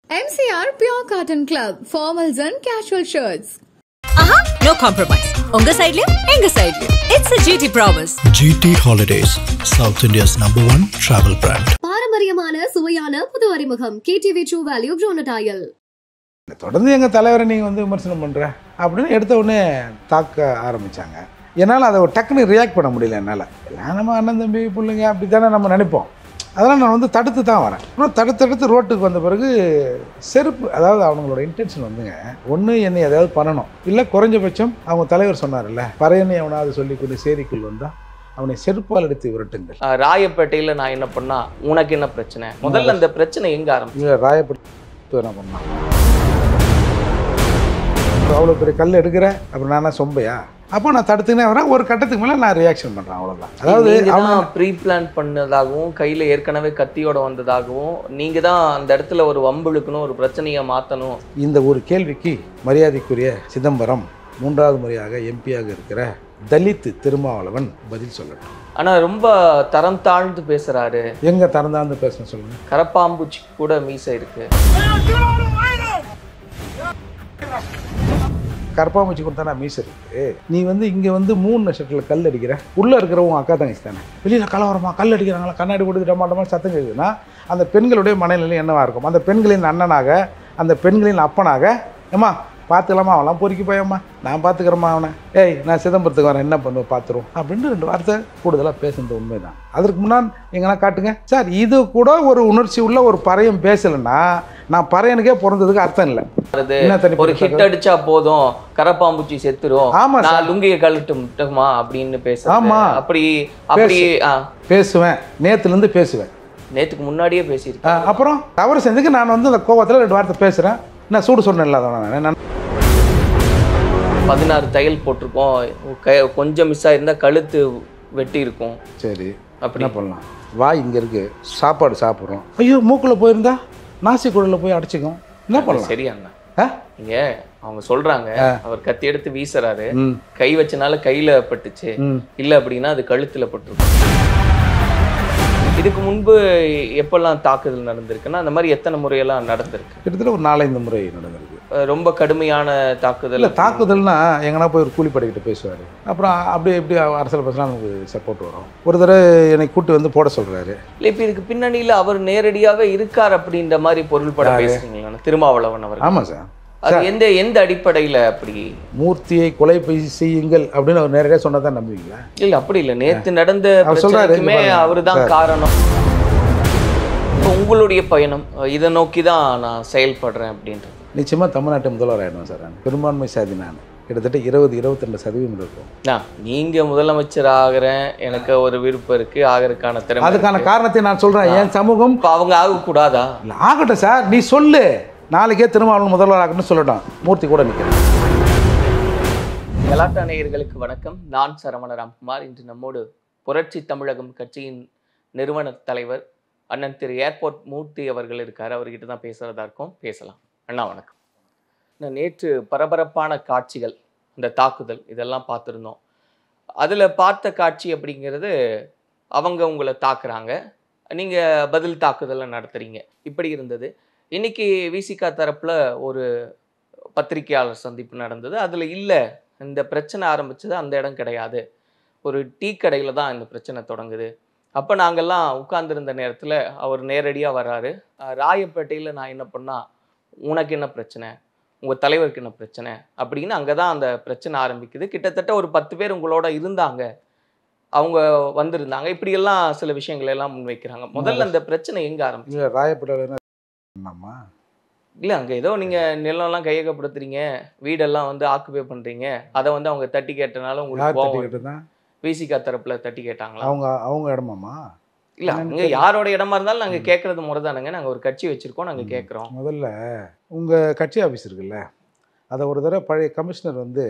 MCR Pure Cotton Club, formals and casual shirts. No compromise. Unga side liya, enga side liya. It's a GT promise. GT Holidays, South India's #1 travel brand. பாரம்பரியமான சுவையான புது அறிமுகம் KTV True Value Groundnut Oil. தொடர்ந்து எங்கள் தலைவரை நீங்கள் வந்து விமர்சனம் பண்ணுற அப்படின்னு எடுத்த உடனே தாக்க ஆரம்பித்தாங்க. என்னால் அதை டக்குன்னு ரியாக்ட் பண்ண முடியல. என்னால் எல்லாம் நம்ம அண்ணன் தம்பி பிள்ளைங்க அப்படி தானே நம்ம நினைப்போம். அதெல்லாம் நான் வந்து தடுத்து தான் வரேன். ஆனால் தடுத்து ரோட்டுக்கு வந்த பிறகு செருப்பு, அதாவது அவங்களோட இன்டென்ஷன் வந்துங்க, ஒன்று என்னை எதாவது பண்ணணும், இல்லை குறைஞ்சபட்சம் அவங்க தலைவர் சொன்னார்ல, பறையனை அவனாவது சொல்லிக்கொண்டு சேரிக்குள் வந்தால் அவனை செருப்பால் எடுத்து விரட்டுங்கள். ராயப்பேட்டையில் நான் என்ன பண்ணா, உனக்கு என்ன பிரச்சனை? முதல்ல அந்த பிரச்சனை எங்கே ஆரம்பிச்சு? ராயப்பேட்டை என்ன பண்ணான், அவ்வளோ பெரிய கல் எடுக்கிற, அப்புறம் நானா சொம்பையா? அப்போ நான் தடுத்துக்கினே வரேன். ஒரு கட்டத்துக்கு மேலே நான் ரியாக்ஷன் பண்ணுறேன், அவ்வளோதான். அதாவது அவன் ப்ரீ பிளான் பண்ணதாகவும் கையில் ஏற்கனவே கத்தியோட வந்ததாகவும் நீங்கள் தான் அந்த இடத்துல ஒரு வம்பிழுக்கணும், ஒரு பிரச்சனையை மாற்றணும். இந்த ஒரு கேள்விக்கு மரியாதைக்குரிய சிதம்பரம் 3வது முறையாக எம்பியாக இருக்கிற தலித் திருமாவளவன் பதில் சொல்லட்டும். ஆனால் ரொம்ப தரம் தாழ்ந்து பேசுகிறாரு. எங்கே தரம் தாழ்ந்து பேசணும் சொல்லுங்கள்? கரப்பாம்பூச்சி கூட மீசை இருக்கு. கரப்பாம்பூச்சி கொடுத்தா மீசை இருக்கு. நீ வந்து இங்கே வந்து 3 நட்சத்திரத்தில் கல் அடிக்கிற, உள்ளே இருக்கிறவங்க அக்கா தங்கச்சி தானே, வெளியில் கலவரமா கல் அடிக்கிறாங்களா, கண்ணாடி கொடுத்து டமாட்டமா சத்தம் கேட்குதுன்னா அந்த பெண்களுடைய மனநிலை என்னவாக இருக்கும்? அந்த பெண்களின் அண்ணனாக, அந்த பெண்களின் அப்பனாக, ஏம்மா பார்த்துக்கலாமா, அவன்லாம் பொறுக்கி போயம்மா, நான் பார்த்துக்கிறேம்மா அவனை, ஏய் நான் சிதம்பரத்துக்கு வரேன், என்ன பண்ணுவேன் பார்த்துருவோம் அப்படின்னு 2 வார்த்தை கூடுதலாக பேசுனது உண்மை தான். அதற்கு முன்னாடி எங்கன்னா காட்டுங்க சார். இது கூட ஒரு உணர்ச்சி உள்ள ஒரு பறையம் பேசலைன்னா நான் பறையனுக்கே பிறந்ததுக்கு அர்த்தம் இல்லை. ஒரு ஹிட் அடிச்சா போதும் கரப்பாம்பூச்சி செத்துரும், ஆமா நான் லுங்கியை கழட்டுமா அப்படின்னு பேசுறேன். ஆமா அப்படி பேசுவேன். நேற்றுலேருந்து பேசுவேன், நேற்றுக்கு முன்னாடியே பேசியிருக்கேன். அப்புறம் தவறு செஞ்சுக்கு நான் வந்து அந்த கோபத்தில் 2 வார்த்தை பேசுகிறேன். நான் சூடு சொன்னேன் இல்லாத நான் 16 தையல் போட்டிருக்கோம், கொஞ்சம் மிஸ் ஆகிருந்தா கழுத்து வெட்டி இருக்கும். சரி அப்படி என்ன பண்ணலாம்? வாய் இங்கே இருக்கு, சாப்பாடு சாப்பிட்றோம், ஐயோ மூக்கில் போயிருந்தா நாசி குழலில் போய் அடிச்சுக்கும், என்ன பண்ணலாம்? சரி அண்ணா, இங்க அவங்க சொல்றாங்க அவர் கத்தி எடுத்து வீசுறாரு, கை வச்சனால கையில பட்டுச்சு, இல்ல அப்படின்னா அது கழுத்துல பட்டுருக்கும். இதுக்கு முன்பு எப்பெல்லாம் தாக்குதல் நடந்திருக்குன்னா அந்த மாதிரி எத்தனை முறையெல்லாம் நடந்திருக்கு? கிட்டத்தட்ட ஒரு 4-5 முறை நடந்திருக்கு. ரொம்ப கடுமையான தாக்குதல். தாக்குதல்னா எங்கன்னா போய் ஒரு கூலிப்படைக்கிட்ட பேசுவார், அப்புறம் அப்படி எப்படி அரசியல் பேசலாம் நமக்கு சப்போர்ட் வரும். ஒரு தடவை என்னை கூட்டு வந்து போட சொல்கிறாரு. இல்லை இப்போ இதுக்கு பின்னணியில் அவர் நேரடியாக இருக்கார் அப்படின்ற மாதிரி பொருள்பட பேசுறீங்களா திருமாவளவன் அவர்? ஆமாம் சார். அது எந்த அடிப்படையில் அப்படி? மூர்த்தியை கொலை செய்யுங்கள் அப்படின்னு அவர் நேரடியாக சொன்னதான் நம்புவீங்களா? இல்லை அப்படி இல்லை, நேற்று நடந்த பிரச்சனைக்குமே அவர் தான் காரணம். உங்களுடைய பயணம் இதை நோக்கி தான் நான் செயல்படுறேன் அப்படின்றது. நிச்சயமாக தமிழ்நாட்டு முதல்வர் ஆகிடுவேன் சார். நான் பெரும்பான்மை சாதி, நான் கிட்டத்தட்ட 20-22% இருக்கும். நீங்கள் முதலமைச்சர் ஆகிறேன் எனக்கு ஒரு விருப்பம் இருக்குது, ஆகிறதுக்கான திறமை. அதுக்கான காரணத்தை நான் சொல்கிறேன். என் சமூகம் அவங்க ஆகக்கூடாதா? இல்லை ஆகட்டும் சார், நீ சொல்லு, நாளைக்கே திருமாவளவன் முதல்வர் ஆகணும்னு சொல்லட்டும், மூர்த்தி கூட நிற்கிறேன். கலாட்டா நேயர்களுக்கு வணக்கம். நான் சரவண ராம்குமார். இன்று நம்மோடு புரட்சி தமிழகம் கட்சியின் நிறுவன தலைவர் அண்ணன் திரு ஏர்போர்ட் மூர்த்தி அவர்கள் இருக்கார். அவர்கிட்ட தான் பேசுகிறதா இருக்கும். பேசலாம். அண்ணா வணக்கம். நேற்று பரபரப்பான காட்சிகள், இந்த தாக்குதல் இதெல்லாம் பார்த்துருந்தோம். அதில் பார்த்த காட்சி அப்படிங்கிறது, அவங்க உங்களை தாக்குறாங்க, நீங்கள் பதில் தாக்குதலை நடத்துகிறீங்க, இப்படி இருந்தது. இன்னைக்கு விசிகா தரப்பில் ஒரு பத்திரிகையாளர் சந்திப்பு நடந்தது. அதில் இல்லை, இந்த பிரச்சனை ஆரம்பித்தது அந்த இடம் கிடையாது, ஒரு டீ கடையில் தான் இந்த பிரச்சனை தொடங்குது. அப்போ நாங்கள்லாம் உட்கார்ந்துருந்த நேரத்தில் அவர் நேரடியாக வர்றாரு. ராயப்பேட்டையில் நான் என்ன பண்ணால், உனக்கு என்ன பிரச்சனை, உங்கள் தலைவருக்கு என்ன பிரச்சனை அப்படின்னு அங்கே தான் அந்த பிரச்சனை ஆரம்பிக்குது. கிட்டத்தட்ட ஒரு 10 பேர் உங்களோட இருந்தாங்க, அவங்க வந்திருந்தாங்க, இப்படியெல்லாம் சில விஷயங்கள் எல்லாம் முன்வைக்கிறாங்க. முதல்ல அந்த பிரச்சனை எங்கே ஆரம்பிச்சு? ராயப்பேட்டையில் இல்லை, அங்கே ஏதோ நீங்கள் நிலம்லாம் கையகப்படுத்துறீங்க, வீடெல்லாம் வந்து ஆக்குபை பண்ணுறீங்க, அதை வந்து அவங்க தட்டி கேட்டனால உங்களுக்கு விசிகா தரப்பில் தட்டி கேட்டாங்களா? அவங்க இடமாமா? இல்லை, அங்கே யாரோட இடமா இருந்தாலும் நாங்கள் கேட்குறது முறை தானுங்க. நாங்கள் ஒரு கட்சி வச்சுருக்கோம், நாங்கள் கேட்குறோம். முதல்ல உங்கள் கட்சி ஆஃபீஸ் இருக்குல்ல, அதை ஒரு தடவை பழைய கமிஷனர் வந்து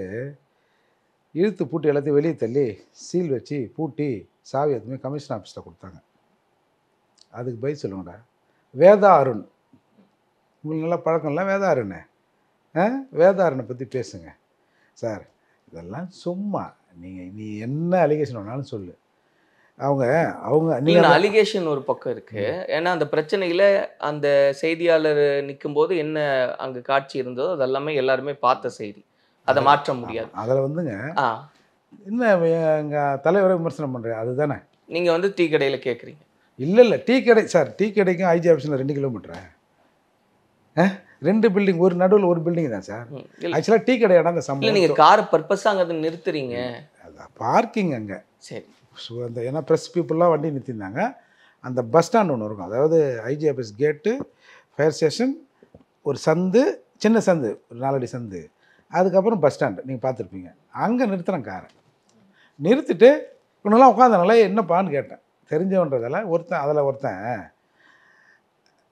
இழுத்து பூட்டி எல்லாத்தையும் வெளியே தள்ளி சீல் வச்சு பூட்டி சாவி எதுவுமே கமிஷன் ஆஃபீஸில் கொடுத்தாங்க. அதுக்கு பதில் சொல்லுங்கடா. வேதா அருண், உங்களுக்கு நல்லா பழக்கம் இல்லை வேதா அருண், வேதா அருணை பற்றி பேசுங்க சார். இதெல்லாம் சும்மா, நீ என்ன அலிகேஷன் வேணாலும் சொல்லு, அவங்க இல்ல நீங்கள் அலிகேஷன் ஒரு பக்கம் இருக்கு. ஏன்னா அந்த பிரச்சனையில அந்த செய்தியாளர் நிக்கும்போது என்ன அங்க காட்சி இருந்ததோ அது எல்லாமே எல்லாருமே பார்த்த செய்தி. அதை மாற்ற முடியாது. அதில் வந்துங்க ஆ என்ன எங்கள் தலைவரை விமர்சனம் பண்ணுறேன் அதுதானே. நீங்க வந்து டீ கடையில கேக்குறீங்க. இல்லை டீ கடை சார், டீ கடைக்கும் ஐஜி ஆஃபீஸில் 2 கிலோமீட்டரா? 2 பில்டிங், ஒரு நடுவில் ஒரு பில்டிங் தான் சார். இல்ல ஆக்சுவலாக டீ கடை இடம் அந்த இல்ல, சம்பளம் நீங்க காரை பர்பஸா அங்க நிறுத்துறீங்க. பார்க்கிங் அங்கே. சரி. ஸோ அந்த ஏன்னா ப்ரெஸ் பீப்புளெலாம் வண்டி நிறுத்தியிருந்தாங்க. அந்த பஸ் ஸ்டாண்ட் ஒன்று இருக்கும், அதாவது ஐஜி ஆஃபீஸ் கேட்டு, ஃபயர் ஸ்டேஷன், ஒரு சந்து, சின்ன சந்து, ஒரு 4 அடி சந்து, அதுக்கப்புறம் பஸ் ஸ்டாண்டு நீங்கள் பார்த்துருப்பீங்க. அங்கே நிறுத்துகிறேன் காரை. நிறுத்திட்டு இவனெல்லாம் உட்காந்தனால என்னப்பான்னு கேட்டேன். தெரிஞ்சவன்றதால ஒருத்தன்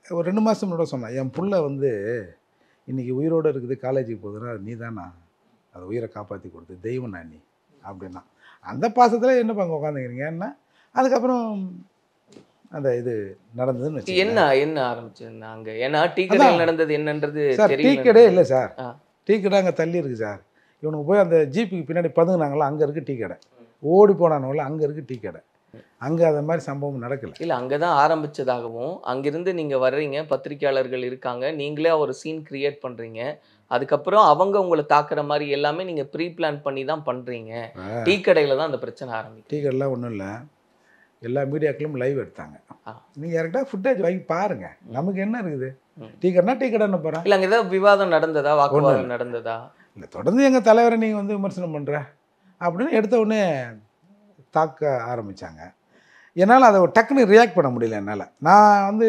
ஒரு 2 மாதம் முன்னாடி சொன்னான், என் புள்ள வந்து இன்றைக்கி உயிரோடு இருக்குது, காலேஜுக்கு போகுதுன்னா அது நீ தானா, அது உயிரை காப்பாற்றி கொடுத்து தெய்வம் நான் நீ அப்படின்னா. அந்த பாசத்தில் என்னப்பா அங்கே உட்காந்துக்கிறீங்கன்னா, அதுக்கப்புறம் அந்த இது நடந்ததுன்னு என்ன என்ன ஆரம்பிச்சிருந்தா அங்க? ஏன்னா டீ கடையில் நடந்தது என்னன்றது சார். டீ தெரியல. கடை இல்லை சார், ஆ. டீ கடை அங்கே தள்ளி இருக்குது சார். இவனுக்கு போய் அந்த ஜீப்புக்கு பின்னாடி பதுங்கினாங்களா, அங்கே இருக்குது டீ கடை. ஓடி போனானுங்களா, அங்கே இருக்குது டீ கடை. அங்கே அந்த மாதிரி சம்பவம் நடக்கலை. இல்ல அங்கதான் ஆரம்பிச்சதாகவும், அங்கிருந்து நீங்க வர்றீங்க, பத்திரிக்கையாளர்கள் இருக்காங்க, நீங்களே ஒரு சீன் கிரியேட் பண்றீங்க, அதுக்கப்புறம் அவங்க உங்களை தாக்குற மாதிரி எல்லாமே நீங்க ப்ரீ பிளான் பண்ணி தான் பண்றீங்க. டீ கடையில தான் அந்த பிரச்சனை ஆரம்பிக்கும். டீ கடைலாம் ஒன்றும் இல்லை, எல்லா மீடியாக்களும் லைவ் எடுத்தாங்க. ஆ. நீங்கள் யார்கிட்ட ஃபுட்டேஜ் வாங்கி பாருங்கள், நமக்கு என்ன இருக்குது. டீ கடைனா டீ கடைன்னு போகிறேன். இல்ல அங்க ஏதாவது விவாதம் நடந்ததா, வாக்குவாதம் நடந்ததா? இல்லை, தொடர்ந்து எங்கள் தலைவரை நீங்கள் வந்து விமர்சனம் பண்ணுற அப்படின்னு எடுத்த உடனே தாக்க ஆரம்பித்தாங்க. என்னால் அதை டக்குன்னு ரியாக்ட் பண்ண முடியல என்னால். நான் வந்து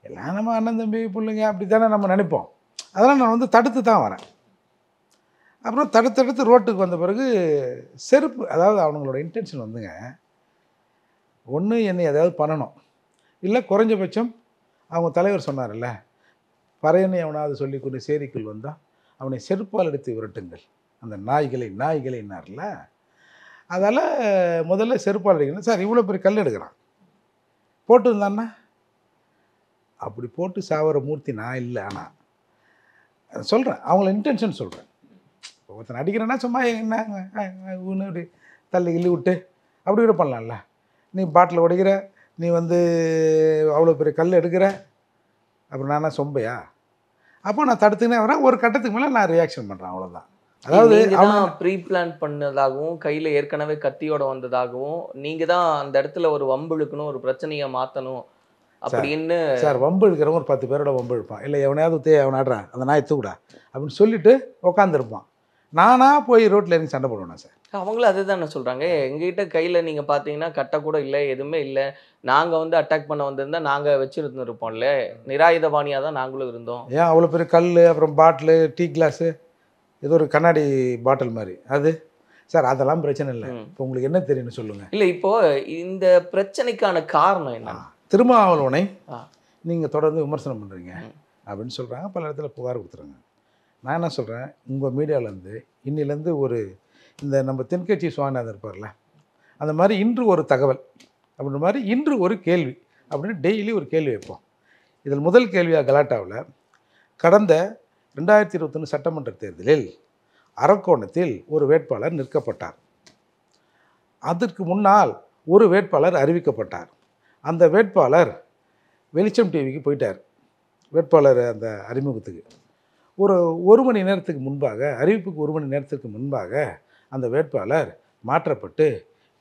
எல்லாம் நம்ம அண்ணன் தம்பி பிள்ளைங்க அப்படி தானே நம்ம நினைப்போம். அதெல்லாம் நான் வந்து தடுத்து தான் வரேன். அப்புறம் தடுத்து ரோட்டுக்கு வந்த பிறகு செருப்பு, அதாவது அவங்களோட இன்டென்ஷன் வந்துங்க, ஒன்று என்னை எதாவது பண்ணணும், இல்லை குறைஞ்சபட்சம் அவங்க தலைவர் சொன்னார்ல, பறையனை அவனாவது சொல்லி கொண்டு சேரிக்குள் வந்தால் அவனை செருப்பால் எடுத்து விரட்டுங்கள், அந்த நாய்களைன்னார்ல. அதால் முதல்ல செருப்பால் அடிக்கணும் சார். இவ்வளோ பெரிய கல் எடுக்கிறான், போட்டு இருந்தான்னா அப்படி போட்டு சாவர மூர்த்தி நான் இல்லை. ஆனால் சொல்கிறேன், அவங்கள இன்டென்ஷன் சொல்கிறேன். ஒருத்தன் அடிக்கிறேன்னா சும்மா என்ன அப்படி தள்ளி கிள்ளி விட்டு அப்படி கூட பண்ணலாம்ல. நீ பாட்டில் உடைக்கிற, நீ வந்து அவ்வளோ பெரிய கல் எடுக்கிற, அப்புறம் நானா சொம்பையா? அப்போ நான் தடுத்துக்கினே வரேன். ஒரு கட்டத்துக்கு மேலே நான் ரியாக்ஷன் பண்ணுறேன், அவ்வளோதான். அதாவது அவன் ப்ரீ பிளான் பண்ணதாகவும், கையில ஏற்கனவே கத்தியோட வந்ததாகவும், நீங்க தான் அந்த இடத்துல ஒரு வம்பு இழுக்கணும், ஒரு பிரச்சனையை மாற்றணும் அப்படின்னு. சார், வம்பு இழுக்கிறவங்க ஒரு 10 பேரோட வம்பு இழுப்பான். இல்லை எவனையாவது அவன் ஆடுறான், அந்த நாயை தூக்குடா அப்படின்னு சொல்லிட்டு உட்காந்துருப்பான். நானாக போய் ரோட்டில் இறங்கி சண்டை போடுவேன் சார். அவங்களும் அதுதான் என்ன சொல்கிறாங்க, எங்ககிட்ட கையில் நீங்கள் பார்த்தீங்கன்னா கட்டை கூட இல்லை, எதுவுமே இல்லை, நாங்கள் வந்து அட்டாக் பண்ண வந்திருந்தா நாங்கள் வச்சுருந்துருப்போம்ல, நிராயுதபாணியாக தான் நாங்களும் இருந்தோம். ஏன் அவ்வளோ பெரிய கல், அப்புறம் பாட்டிலு, டீ கிளாஸு, ஏதோ ஒரு கண்ணாடி பாட்டில் மாதிரி அது சார், அதெல்லாம் பிரச்சனை இல்லை. இப்போ உங்களுக்கு என்ன தெரியும்னு சொல்லுங்கள். இல்லை, இப்போது இந்த பிரச்சனைக்கான காரணம் என்ன? திருமாவளவனை நீங்கள் தொடர்ந்து விமர்சனம் பண்ணுறீங்க அப்படின்னு சொல்கிறாங்க, பல இடத்துல புகார் கொடுத்துறாங்க. நான் என்ன சொல்கிறேன், உங்கள் மீடியாவிலேருந்து இன்னிலேருந்து ஒரு இந்த நம்ம தென்கட்சி சுவாமிநாதன் இருப்பார்ல, அந்த மாதிரி இன்று ஒரு தகவல் அப்படின்ற மாதிரி இன்று ஒரு கேள்வி அப்படின்னு டெய்லி ஒரு கேள்வி வைப்போம். இதில் முதல் கேள்வியாக கலாட்டாவில் கடந்த 2021 சட்டமன்ற தேர்தலில் அரக்கோணத்தில் ஒரு வேட்பாளர் நிற்கப்பட்டார். அதற்கு முன்னால் ஒரு வேட்பாளர் அறிவிக்கப்பட்டார். அந்த வேட்பாளர் வெளிச்சம் டிவிக்கு போயிட்டார். வேட்பாளர் அந்த அறிமுகத்துக்கு ஒரு மணி நேரத்துக்கு முன்பாக, அறிவிப்புக்கு 1 மணி நேரத்துக்கு முன்பாக அந்த வேட்பாளர் மாற்றப்பட்டு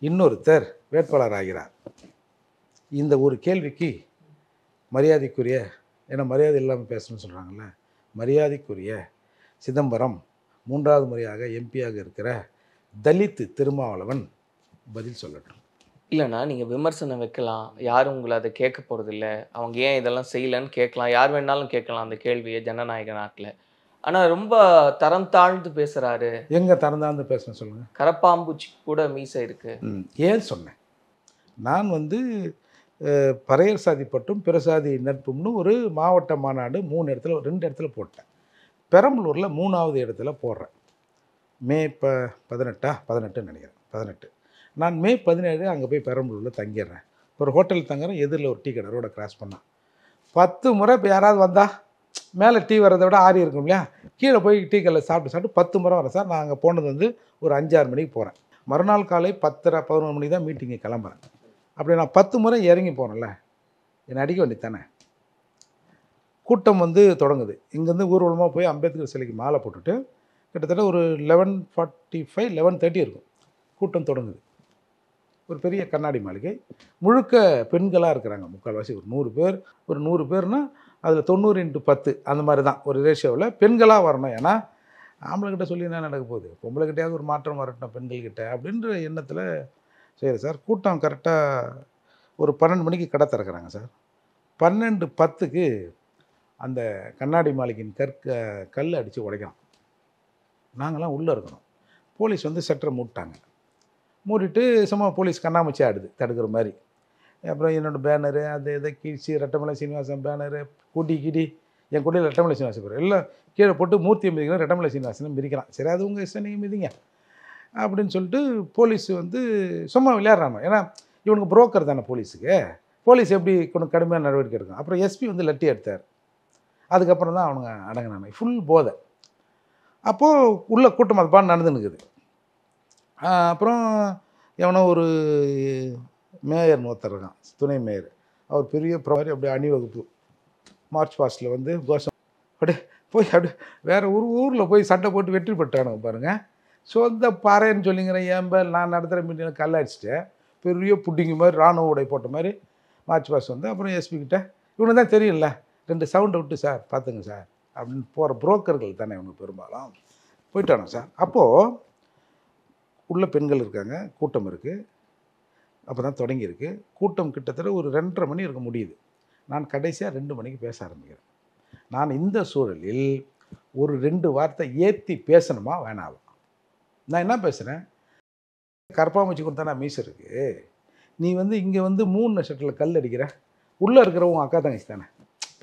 இன்னொருத்தர் வேட்பாளர் ஆகிறார். இந்த ஒரு கேள்விக்கு மரியாதைக்குரிய, ஏன்னா மரியாதை இல்லாமல் பேசணும்னு சொல்கிறாங்கல்ல, மரியாதைக்குரிய சிதம்பரம் 3வது முறையாக எம்பியாக இருக்கிற தலித் திருமாவளவன் பதில் சொல்லட்டும். இல்லைண்ணா, நீங்கள் விமர்சனம் வைக்கலாம், யாரும் உங்களை அதை கேட்க போகிறதில்ல, அவங்க ஏன் இதெல்லாம் செய்யலைன்னு கேட்கலாம், யார் வேணாலும் கேட்கலாம் அந்த கேள்வியை ஜனநாயக நாட்டில். ஆனால் ரொம்ப தரம் தாழ்ந்து பேசுகிறாரு. எங்கே தரம் தாழ்ந்து பேசணும் சொல்லுங்கள்? கரப்பாம்பூச்சி கூட மீசை இருக்குது. ஏன் சொன்னேன், நான் வந்து பறையர் சாதி பட்டும் பிறசாதி நட்பும்னு ஒரு மாவட்ட மாநாடு 2 இடத்துல போட்டேன். பெரம்பலூரில் 3வது இடத்துல போடுறேன். மே 18 நினைக்கிறேன், 18. நான் மே 17 அங்கே போய் பெரம்பலூரில் தங்கிடுறேன். ஒரு ஹோட்டலில் தங்குறேன், எதிரில் ஒரு டீ கடை, ரோடை கிராஸ் பண்ணால் 10 முறை இப்போ யாராவது வந்தால் மேலே டீ வரதை விட ஆறி இருக்கும் இல்லையா, கீழே போய் டீ கடையில் சாப்பிட்டு 10 முறை வரேன் சார். நான் அங்கே போனது வந்து ஒரு 5-6 மணிக்கு போகிறேன். மறுநாள் காலை 10:30-11 மணிக்கு தான் மீட்டிங்கு கிளம்புறேன். அப்படி நான் 10 முறை இறங்கி போனேன்ல, என்னை அடிக்க வேண்டியது தானே. கூட்டம் வந்து தொடங்குது. இங்கேருந்து ஊர்வலமாக போய் அம்பேத்கர் சிலைக்கு மாலை போட்டுட்டு கிட்டத்தட்ட ஒரு 11:45 11:30 இருக்கும். கூட்டம் தொடங்குது. ஒரு பெரிய கண்ணாடி மாளிகை, முழுக்க பெண்களாக இருக்கிறாங்க. முக்கால்வாசி ஒரு 100 பேர். ஒரு 100 பேர்னால் அதில் 90x10 அந்த மாதிரி தான் ஒரு ரேஷியோவில் பெண்களாக வரணும். ஏன்னா ஆம்பளைக்கிட்ட சொல்லி என்ன நடக்க போகுது, பொம்பளைக்கிட்டையாவது ஒரு மாற்றம் வரட்டும் பெண்கள்கிட்ட அப்படின்ற எண்ணத்தில் சரி சார். கூட்டம் கரெக்டாக ஒரு 12 மணிக்கு கடை திறக்கிறாங்க சார். 12:10க்கு அந்த கண்ணாடி மாளிகையின் கல் அடித்து உடைக்கிறோம். நாங்களாம் உள்ளே இருக்கணும். போலீஸ் வந்து செட்டரை மூட்டாங்க. மூடிட்டு சும்மா போலீஸ் கண்ணாமூச்சி ஆடுது தடுக்கிற மாதிரி. அப்புறம் என்னோடய பேனரு அது இதை கீழ்ச்சி ரெட்டமலை சீனிவாசன் பேனரு கிடி என் கூடையில் ரெட்டமலை சீனிவாசன் பேர் எல்லாம் கீழே போட்டு மூர்த்தியை மிதிக்கணும், ரெட்டமலை சீனிவாசனை மிதிக்கிறான். சரி அது உங்கள் இஷ்டம், நீங்கள் மிதிங்க அப்படின்னு சொல்லிட்டு போலீஸ் வந்து சும்மா விளையாடுறாங்க. ஏன்னா இவனுக்கு புரோக்கர் தானே போலீஸுக்கு. போலீஸ் எப்படி கொஞ்சம் கடுமையான நடவடிக்கை எடுக்கும். அப்புறம் எஸ்பி வந்து லட்டி எடுத்தார். அதுக்கப்புறம் தான் அவனுங்க அடங்கினாங்க. ஃபுல் போதை. அப்போது உள்ள கூட்டம் அது பாட்டு நடந்துன்னுக்குது. அப்புறம் எவனோ ஒரு மேயர்னு ஒருத்தர் இருக்கான், துணை மேயர். அவர் பெரிய ப்ரொவாரி அப்படியே அணிவகுப்பு மார்ச் பாஸ்டில் வந்து கோஷம் அப்படியே போய் அப்படியே வேறு ஊரில் போய் சண்டை போட்டு வெற்றி பெற்றானுங்க பாருங்கள். சொந்த பாறைன்னு சொல்லிங்கிறேன். ஏம்பல் நான் நடத்துகிற மீட்டிங்கில் கல் அடிச்சிட்டேன். பெரிய புட்டிங்க மாதிரி இராணுவ உடை போட்ட மாதிரி மார்ச் பாஸ்ட் வந்து அப்புறம் எஸ்பி கிட்ட இவனுக்கு தான் தெரியும்ல, 2 சவுண்டை விட்டு சார் பார்த்துங்க சார் அப்படின்னு போகிற புரோக்கர்கள் தானே இவனுக்கு பெரும்பாலும் போயிட்டானோ சார். அப்போது உள்ள பெண்கள் இருக்காங்க, கூட்டம் இருக்குது. அப்போ தான் தொடங்கியிருக்கு. கூட்டம் கிட்டத்தட்ட ஒரு 2:30 மணி இருக்க முடியுது. நான் கடைசியாக 2 மணிக்கு பேச ஆரம்பிக்கிறேன். நான் இந்த சூழலில் ஒரு 2 வார்த்தை ஏற்றி பேசணுமா வேணாவா? நான் என்ன பேசுகிறேன், கற்பாமூச்சி கொடுத்தா நான் மீச இருக்குது, நீ வந்து இங்கே வந்து 3 நட்சத்திரத்தில் கல் அடிக்கிற, உள்ளே இருக்கிறவங்க அக்கா தங்கச்சி தானே,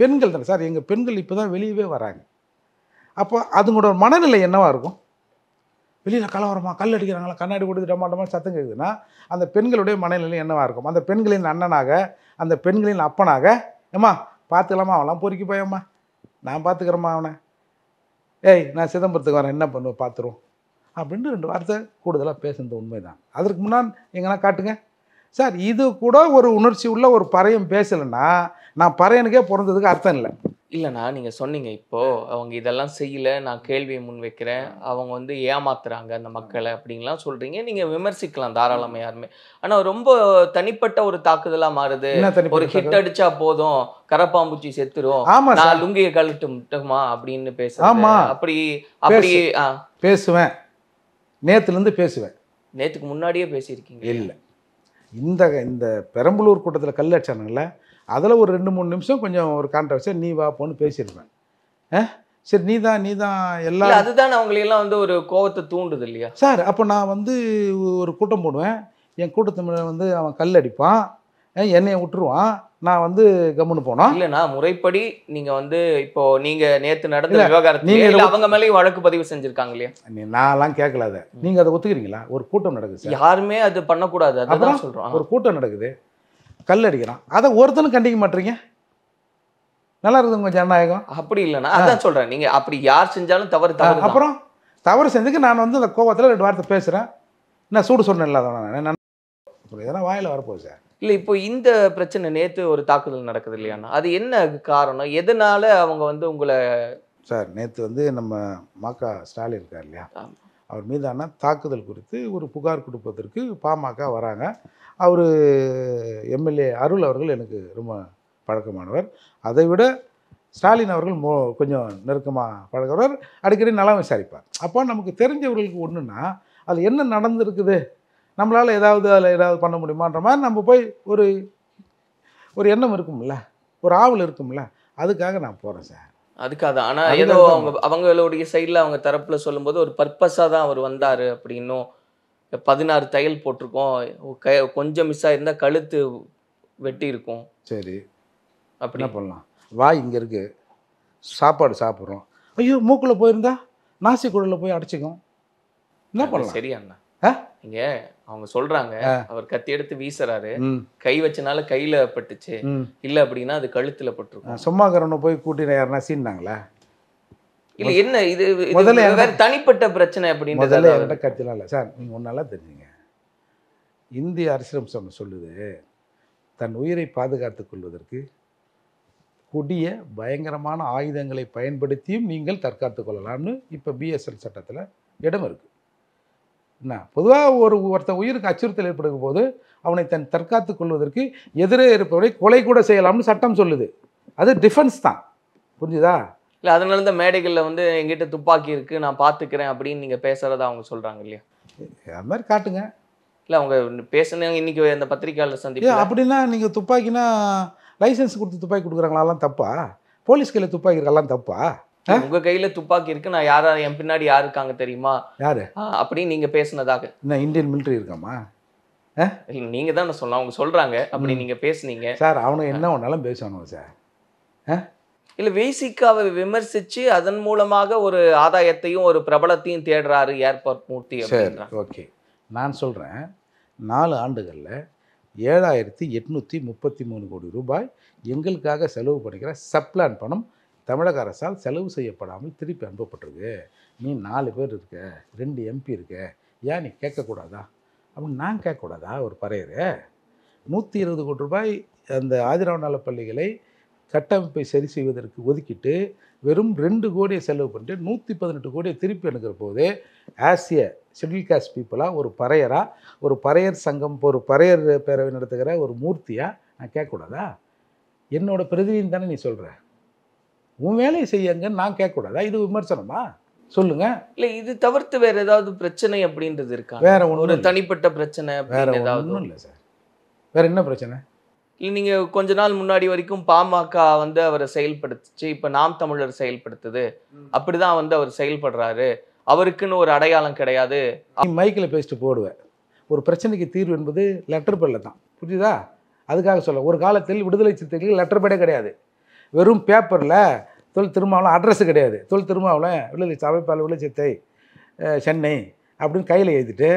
பெண்கள் தானே சார். எங்கள் பெண்கள் இப்போ தான் வெளியவே வராங்க. அப்போ அதுங்களோட மனநிலை என்னவாக இருக்கும்? வெளியில் கலவரமா, கல் அடிக்கிறாங்களா, கண்ணாடி கொடுத்து டமாட்டமாக சத்தம் கேட்குதுன்னா அந்த பெண்களுடைய மனநிலை என்னவாக இருக்கும்? அந்த பெண்களின் அண்ணனாக, அந்த பெண்களின் அப்பனாக, ஏம்மா பார்த்துக்கலாமா, அவன்லாம் பொறுக்கி போயம்மா, நான் பார்த்துக்கிறேம்மா அவனை, ஏய் நான் சிதம்பரத்துக்கு வரேன், என்ன பண்ணுவேன் பார்த்துருவோம் அப்படின்ட்டு 2 வார்த்தை கூடுதலாக பேசுனது உண்மைதான். அதற்கு முன்னாடி எங்கன்னா காட்டுங்க சார். இது கூட ஒரு உணர்ச்சி உள்ள ஒரு பறையன் பேசலைன்னா நான் பறையனுக்கே பிறந்ததுக்கு அர்த்தம் இல்லை. இல்லைண்ணா, நீங்கள் சொன்னீங்க இப்போது அவங்க இதெல்லாம் செய்யலை, நான் கேள்வியை முன் வைக்கிறேன், அவங்க வந்து ஏமாத்துறாங்க அந்த மக்களை அப்படின்லாம் சொல்கிறீங்க. நீங்கள் விமர்சிக்கலாம் தாராளமாக யாருமே. ஆனால் ரொம்ப தனிப்பட்ட ஒரு தாக்குதலாக மாறுது. ஒரு ஹிட் அடித்தா போதும் கரப்பாம்பூச்சி செத்துரும், நான் லுங்கியை கழட்டுமா அப்படின்னு பேசுறேன். ஆமாம், அப்படி அப்படி பேசுவேன். நேற்றுலேருந்து பேசுவேன். நேற்றுக்கு முன்னாடியே பேசியிருக்கீங்க? இல்லை, இந்த பெரம்பலூர் கூட்டத்தில் கல் அடிச்சானுங்கள, அதில் ஒரு 2-3 நிமிஷம் கொஞ்சம் ஒரு கான்ட்ரவர்சியாக நீ வா போன்னு பேசியிருப்பேன். சரி நீ தான் எல்லாம் அதுதான் அவங்களையெல்லாம் வந்து ஒரு கோவத்தை தூண்டுது இல்லையா சார்? அப்போ நான் வந்து ஒரு கூட்டம் போடுவேன், என் கூட்டத்தில் வந்து அவன் கல் அடிப்பான், என்னையை விட்டுருவான், நான் வந்து கம்முன்னு போனோம். இல்லைண்ணா, முறைப்படி நீங்கள் வந்து இப்போ நீங்கள் நேற்று நடந்த விவகாரத்தில் அவங்க மேலேயும் வழக்கு பதிவு செஞ்சுருக்காங்க இல்லையா? நான்லாம் கேட்கல அதை. நீங்கள் அதை ஒத்துக்கிறீங்களா? ஒரு கூட்டம் நடக்குது, யாருமே அது பண்ணக்கூடாது, அதான் சொல்கிறோம். ஒரு கூட்டம் நடக்குது, கல் அடிக்கிறான், அதை ஒருத்தனும் கண்டிக்க மாட்டீங்க. நல்லா இருக்குது உங்கள் ஜனநாயகம். அப்படி இல்லைண்ணா, அதான் சொல்கிறேன். நீங்கள் அப்படி யார் செஞ்சாலும் தவறு தவறு. அப்புறம் தவறு செஞ்சுக்கு நான் வந்து அந்த கோபத்தில் 2 வார்த்தை பேசுகிறேன், நான் சூடு சொன்னேன் இல்லாத இதெல்லாம் வாயில் வரப்போகுது சார். இல்லை, இப்போ இந்த பிரச்சனை நேற்று ஒரு தாக்குதல் நடக்குது இல்லையாண்ணா, அது என்ன காரணம், எதனால அவங்க வந்து உங்களை? சார் நேற்று வந்து நம்ம மக ஸ்டாலின் இருக்கார் இல்லையா, அவர் மீதான தாக்குதல் குறித்து ஒரு புகார் கொடுப்பதற்கு பாமக வராங்க. அவர் எம்எல்ஏ அருள் அவர்கள் எனக்கு ரொம்ப பழக்கமானவர். அதை விட ஸ்டாலின் அவர்கள் கொஞ்சம் நெருக்கமாக பழகிறவர், அடிக்கடி நலம் விசாரிப்பார். அப்போ நமக்கு தெரிஞ்சவர்களுக்கு ஒன்றுன்னா அது என்ன நடந்திருக்குது, நம்மளால் ஏதாவது பண்ண முடியுமான்ற மாதிரி நம்ம போய் ஒரு எண்ணம் இருக்கும்ல, ஒரு ஆவல் இருக்கும்ல, அதுக்காக நான் போகிறேன் சார். அதுக்காக. ஆனால் ஏதோ அவங்களுடைய சைடில் அவங்க தரப்பில் சொல்லும்போது ஒரு பர்பஸாக தான் அவர் வந்தார் அப்படின்னும், 16 தையல் போட்டிருக்கோம், கொஞ்சம் மிஸ் ஆகிருந்தால் கழுத்து வெட்டி இருக்கும். சரி, அப்படி என்ன பண்ணலாம்? வாய் இங்கே இருக்குது, சாப்பாடு சாப்பிட்றோம், ஐயோ மூக்கில் போயிருந்தா நாசி குடலில் போய் அடைச்சிக்கும், என்ன பண்ணலாம்? சரி அண்ணா, இங்க அவங்க சொல்றாங்க அவர் கத்தி எடுத்து வீசுறாரு, கை வச்சனால கையில பட்டுச்சு, இல்ல அப்படின்னா அது கழுத்துல பட்டுருக்கும். சும்மாக்கிறவனை போய் கூட்டின யாருன்னா சீன்னாங்களா? இல்ல என்ன இது முதல்ல வேற தனிப்பட்ட பிரச்சனை அப்படின்னு முதல்ல என்கிட்ட கத்திலாம் இல்லை சார். நீங்கள் ஒன்று நல்லா தெரிஞ்சுங்க, இந்திய அரசியலமைப்பு சொல்லுது தன் உயிரை பாதுகாத்துக் கொள்வதற்கு கொடிய பயங்கரமான ஆயுதங்களை பயன்படுத்தியும் நீங்கள் தற்காத்துக் கொள்ளலாம்னு இப்போ பிஎஸ்எல் சட்டத்தில் இடம் இருக்குது. என்ன பொதுவாக ஒருத்தன் உயிருக்கு அச்சுறுத்தல் ஏற்படும் போது அவனை தன் தற்காத்துக் கொள்வதற்கு எதிரே இருப்பவரை கொலை கூட செய்யலாம்னு சட்டம் சொல்லுது. அது டிஃபென்ஸ் தான். புரிஞ்சுதா? இல்லை, அதனால இந்த மேடைகளில் வந்து எங்கிட்ட துப்பாக்கி இருக்குது நான் பார்த்துக்கிறேன் அப்படின்னு நீங்கள் பேசுகிறதா அவங்க சொல்கிறாங்க இல்லையா? அது மாதிரி காட்டுங்க. இல்லை, அவங்க பேசுனாங்க இன்னைக்கு அந்த பத்திரிகையாளர் சந்திப்பு. அப்படின்னா நீங்கள் துப்பாக்கினா லைசன்ஸ் கொடுத்து துப்பாக்கி கொடுக்குறாங்களாம் தப்பா? போலீஸ் கையில் துப்பாக்கி இருக்கலாம் தப்பா? உங்க கையில துப்பாக்கி இருக்கு, நான் யாரா என் பின்னாடி யாரு இருக்காங்க தெரியுமா யாரு அப்படின்னு நீங்க பேசுனதாக? என்ன இந்தியன் மிலிட்டரி இருக்காமா? இல்லை, நீங்க தான் சொல்லலாம், அவங்க சொல்றாங்க அப்படி நீங்க பேசுனீங்க சார். அவனுக்கு என்ன ஒன்றாலும் பேசணும் சார். இல்லை, வேசிக்காவை விமர்சிச்சு அதன் மூலமாக ஒரு ஆதாயத்தையும் ஒரு பிரபலத்தையும் தேடுறாரு ஏர்போர்ட் மூர்த்தி. ஓகே, நான் சொல்கிறேன் 4 ஆண்டுகளில் 7,833 கோடி ரூபாய் எங்களுக்காக செலவு பண்ணிக்கிற சப்ளான் பணம் தமிழக அரசால் செலவு செய்யப்படாமல் திருப்பி அனுப்பப்பட்டிருக்கு. நீ 4 பேர் இருக்க, 2 MP இருக்க, ஏன் நீ கேட்கக்கூடாதா அப்படின்னு நான் கேட்கக்கூடாதா? ஒரு பறையர் 120 கோடி ரூபாய் அந்த ஆதிராவிட நல பள்ளிகளை கட்டமைப்பை சரி செய்வதற்கு ஒதுக்கிட்டு வெறும் 2 கோடியை செலவு பண்ணிட்டு 118 கோடியை திருப்பி அனுக்கிற போது ஆசிய ஷெட்யூல் காஸ்ட் பீப்புளாக ஒரு பறையராக, ஒரு பறையர் சங்கம், ஒரு பறையர் பேரவை நடத்துகிற ஒரு மூர்த்தியாக நான் கேட்கக்கூடாதா? என்னோட பிரதிநிதி தானே நீ சொல்கிற, உன் வேலையை செய்யுங்கன்னு நான் கேட்கக்கூடாதா? இது விமர்சனமா? சொல்லுங்க. இல்லை, இது தவிர்த்து வேற ஏதாவது பிரச்சனை அப்படின்றது இருக்கா? வேற ஒன்றும், ஒரு தனிப்பட்ட பிரச்சனை வேற ஏதாவது ஒன்றும் இல்லை சார். வேற என்ன பிரச்சனை? இல்லை, நீங்க கொஞ்ச நாள் முன்னாடி வரைக்கும் பாமக வந்து அவரை செயல்படுத்துச்சு, இப்ப நாம் தமிழர் செயல்படுத்துது, அப்படிதான் வந்து அவர் செயல்படுறாரு, அவருக்குன்னு ஒரு அடையாளம் கிடையாது. நீ மைக்கில் பேசிட்டு போடுவேன். ஒரு பிரச்சனைக்கு தீர்வு என்பது லெட்டர் பேடில் தான். புரியுதா? அதுக்காக சொல்ல, ஒரு காலத்தில் விடுதலை சிறுத்தைகளுக்கு லெட்டர் பேடே கிடையாது. வெறும் பேப்பரில் தொல் திருமாவளம் அட்ரஸு கிடையாது. தொல் திருமாவளம் விடுதலை அமைப்பாளர் விடுதலை சிறுத்தை சென்னை அப்படின்னு கையில் எழுதிட்டு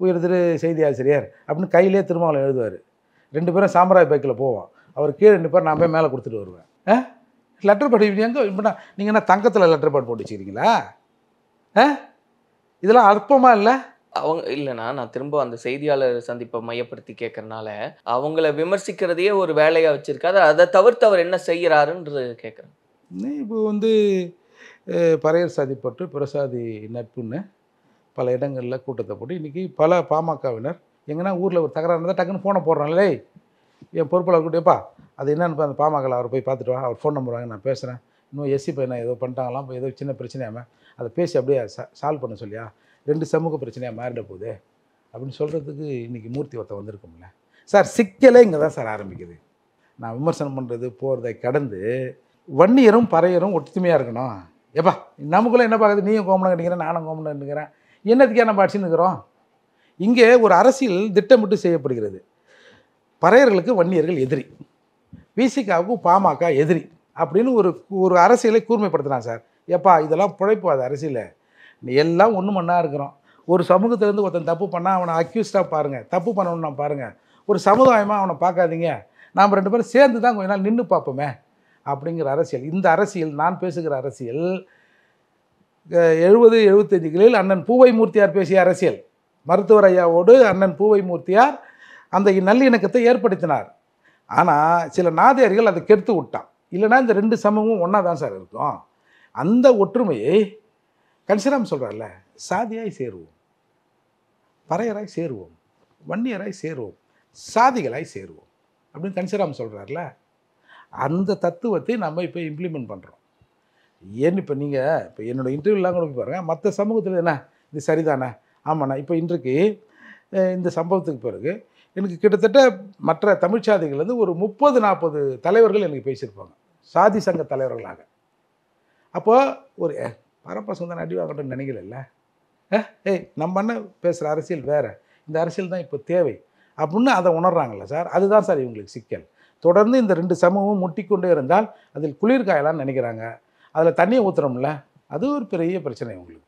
உயர் திரு செய்தி ஆசிரியர் அப்படின்னு கையிலே திருமாவளம் எழுதுவார். 2 பேரும் சாம்பராய் பைக்கில் போவோம். அவர் கீழே 2 பேர் நான் போய் மேலே கொடுத்துட்டு வருவேன். லெட்டர் பேட் எங்கே இப்போ நீங்கள் என்ன தங்கத்தில் லெட்டர் பேட் போட்டு வச்சுக்கிறீங்களா? இதெல்லாம் அற்பமா இல்லை? அவங்க இல்லைன்னா நான் திரும்ப அந்த செய்தியாளர் சந்திப்பை மையப்படுத்தி கேட்கறதுனால அவங்கள விமர்சிக்கிறதையே ஒரு வேலையா வச்சிருக்காது. அதை தவிர்த்து அவர் என்ன செய்யறாருன்றது கேட்குறேன். இப்போ வந்து பறையர் சாதி பற்று பிரசாதி நட்புன்னு பல இடங்களில் கூட்டத்தை போட்டு இன்றைக்கி பல பாமகவினர் எங்கன்னா ஊரில் ஒரு தகராறு இருந்தால் டக்குன்னு ஃபோனை போடுறாங்களே, என் பொறுப்பாளர் கூட்டியப்பா அது என்னன்னு அந்த பாமகவில் அவர் போய் பார்த்துட்டு வா, அவர் ஃபோன் நம்பர் வாங்க, நான் பேசுகிறேன், இன்னும் எஸ்சி பையனை ஏதோ பண்ணிட்டாங்களாம், ஏதோ சின்ன பிரச்சனையாம அதை பேசி அப்படியே சால்வ் பண்ண சொல்லியா, 2 சமூக பிரச்சனையாக மாறிட போகுது அப்படின்னு சொல்கிறதுக்கு இன்றைக்கி மூர்த்தி ஒருத்த வந்திருக்கும்ல சார். சிக்கலே இங்கே தான் சார் ஆரம்பிக்குது. நான் விமர்சனம் பண்ணுறது போகிறதை கடந்து வன்னியரும் பறையரும் ஒற்றுமையாக இருக்கணும். எப்பா நமக்குள்ளே என்ன பார்க்குது, நீயும் கோமனம் கட்டிக்கிறேன், நானும் கோமனம் கட்டிக்கிறேன், என்னத்துக்கே நம்ம அடிச்சுன்னு இருக்கிறோம்? இங்கே ஒரு அரசியல் திட்டமிட்டு செய்யப்படுகிறது. பறையர்களுக்கு வன்னியர்கள் எதிரி, விசிகாவுக்கு பாமக எதிரி அப்படின்னு ஒரு அரசியலை கூர்மைப்படுத்தினான் சார். எப்பா இதெல்லாம் பிழைப்பாது அரசியல், எல்லாம் ஒன்று மண்ணாக இருக்கிறோம். ஒரு சமூகத்திலேருந்து ஒருத்தன் தப்பு பண்ணால் அவனை அக்யூஸ்டாக பாருங்கள், தப்பு பண்ணணும்னா பாருங்கள், ஒரு சமுதாயமாக அவனை பார்க்காதீங்க, நாம் 2 பேரும் சேர்ந்து தான் கொஞ்ச நாள் நின்று பார்ப்போமே அப்படிங்கிற அரசியல். இந்த அரசியல், நான் பேசுகிற அரசியல் 70-75களில் அண்ணன் பூவை மூர்த்தியார் பேசிய அரசியல். மருத்துவர் ஐயாவோடு அண்ணன் பூவை மூர்த்தியார் அந்த நல்லிணக்கத்தை ஏற்படுத்தினார். ஆனால் சில நாதியார்கள் அதை கெடுத்து விட்டான். இல்லைனா இந்த 2 சமூகமும் ஒன்றா தான் சார் இருக்கும். அந்த ஒற்றுமையை கன்சிராம் சொல்கிறார்ல, சாதியாய் சேருவோம், பறையராய் சேருவோம், வன்னியராய் சேருவோம், சாதிகளாய் சேருவோம் அப்படின்னு கன்சிராம் சொல்கிறார்ல, அந்த தத்துவத்தை நம்ம இப்போ இம்ப்ளிமெண்ட் பண்ணுறோம். ஏன்னு இப்போ நீங்கள் இப்போ என்னோடய இன்டர்வியூலாம் கூட போய் பாருங்கள், மற்ற சமூகத்தில் என்ன இது சரிதானே, ஆமாண்ணா. இப்போ இன்றைக்கு இந்த சம்பவத்துக்கு பிறகு எனக்கு கிட்டத்தட்ட மற்ற தமிழ்ச்சாதிகள்லேருந்து ஒரு 30-40 தலைவர்கள் எனக்கு பேசியிருப்பாங்க, சாதி சங்க தலைவர்களாக. அப்போது ஒரு பரப்பசங்க தான் அடி வாங்கட்டும்னு நினைக்கல. நம்ம என்ன பேசுகிற அரசியல் வேறு, இந்த அரசியல் தான் இப்போ தேவை அப்படின்னு அதை உணர்றாங்கல்ல சார். அதுதான் சார் இவங்களுக்கு சிக்கல். தொடர்ந்து இந்த 2 சமூகமும் முட்டிக்கொண்டே இருந்தால் அதில் குளிர்காயலான்னு நினைக்கிறாங்க, அதில் தண்ணியை ஊற்றுறோம்ல, அது ஒரு பெரிய பிரச்சனை உங்களுக்கு.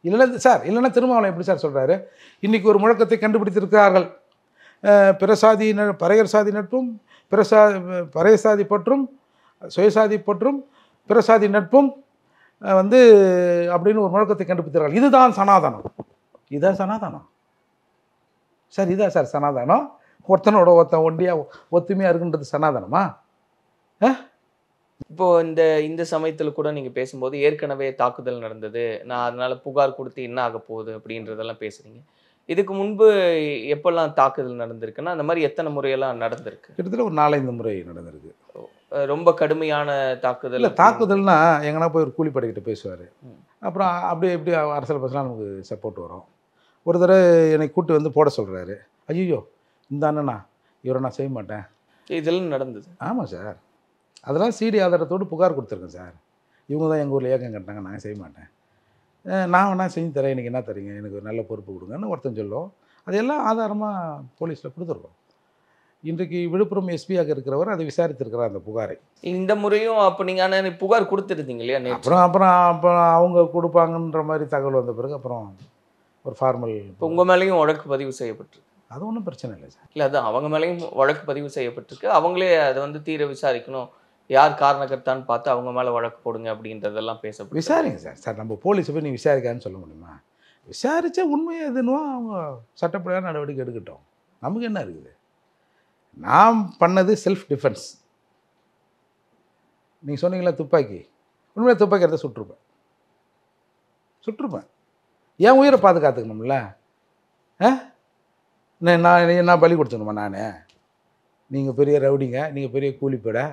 இல்லைன்னா சார், இல்லைன்னா திருமாவளவன் எப்படி சார் சொல்கிறாரு, இன்றைக்கி ஒரு முழக்கத்தை கண்டுபிடித்திருக்கிறார்கள், பிறசாதி பறையர் சாதி நட்பும் பறையர் சாதி பற்றும் சுயசாதி பற்றும் பிறசாதி நட்பும் வந்து அப்படின்னு ஒரு முழக்கத்தை கண்டுபிடித்தார்கள். இதுதான் சனாதனம். இதுதான் சனாதனம் சார், இதான் சார் சனாதனம். ஒருத்தனோட ஒருத்தன் ஒண்டியாக ஒத்துமையாக இருக்குன்றது சனாதனமா? இப்போ இந்த சமயத்துல கூட நீங்க பேசும்போது ஏற்கனவே தாக்குதல் நடந்தது, நான் அதனால புகார் கொடுத்து என்ன ஆக போகுது அப்படின்றதெல்லாம் பேசுறீங்க. இதுக்கு முன்பு எப்பெல்லாம் தாக்குதல் நடந்திருக்குன்னா அந்த மாதிரி எத்தனை முறையெல்லாம் நடந்திருக்கு? கிட்டத்தட்ட ஒரு 4-5 முறை நடந்திருக்கு. ரொம்ப கடுமையான தாக்குதல்? இல்லை, தாக்குதல்னா எங்கன்னா போய் ஒரு கூலிப்படைக்கிட்ட பேசுவார். அப்புறம் அப்படியே எப்படி அரசியல் பேசலாம் நமக்கு சப்போர்ட் வரும். ஒரு தடவை என்னை கூட்டு வந்து போட சொல்கிறாரு. ஐயோ இந்த அண்ணனா இவரை நான் செய்ய மாட்டேன். இதெல்லாம் நடந்தது? ஆமாம் சார், அதெல்லாம் சிடி ஆதாரத்தோடு புகார் கொடுத்துருக்கேன் சார். இவங்க தான் எங்கள் ஊரில் ஏக்கம் கட்டினாங்க, நாங்கள் செய்ய மாட்டேன். நான் வேணா செஞ்சு தரேன், எனக்கு என்ன தரீங்க, எனக்கு ஒரு நல்ல பொறுப்பு கொடுங்கன்னு ஒருத்தன் சொல்லும். அதையெல்லாம் ஆதாரமாக போலீஸில் கொடுத்துருக்கோம். இன்றைக்கு விழுப்புரம் எஸ்பியாக இருக்கிறவர் அதை விசாரித்திருக்கிறார் அந்த புகாரை. இந்த முறையும் அப்போ நீங்கள் ஆனால் புகார் கொடுத்துருந்தீங்க இல்லையா? அப்புறம் அவங்க கொடுப்பாங்கன்ற மாதிரி தகவல் வந்த பிறகு அப்புறம் ஒரு ஃபார்மல். இப்போ உங்கள் மேலேயும் வழக்கு பதிவு செய்யப்பட்டிருக்கு? அது ஒன்றும் பிரச்சனை இல்லை சார். இல்லை, அது அவங்க மேலேயும் வழக்கு பதிவு செய்யப்பட்டிருக்கு. அவங்களே அதை தீர விசாரிக்கணும், யார் காரணக்கர்த்தான்னு பார்த்து அவங்க மேலே வழக்கு போடுங்க அப்படின்றதெல்லாம் பேசப்படும். விசாரிங்க சார். சார் நம்ம போலீஸை போய் நீ விசாரிக்கான்னு சொல்ல முடியுமா? விசாரித்தா உண்மையை எதுனோ அவங்க சட்டப்படியான நடவடிக்கை எடுக்கட்டும். நமக்கு என்ன இருக்குது? நாம் பண்ணது செல்ஃப் டிஃபென்ஸ். நீங்கள் சொன்னீங்களா துப்பாக்கி, உண்மையாக துப்பாக்கி எடுத்து சுட்டுருப்பேன். என் உயிரை பாதுகாத்துக்கணும்ல. நான் பலி கொடுத்துக்கணுமா? நான் நீங்கள் பெரிய ரவுடிங்க, நீங்கள் பெரிய கூலிப்படை,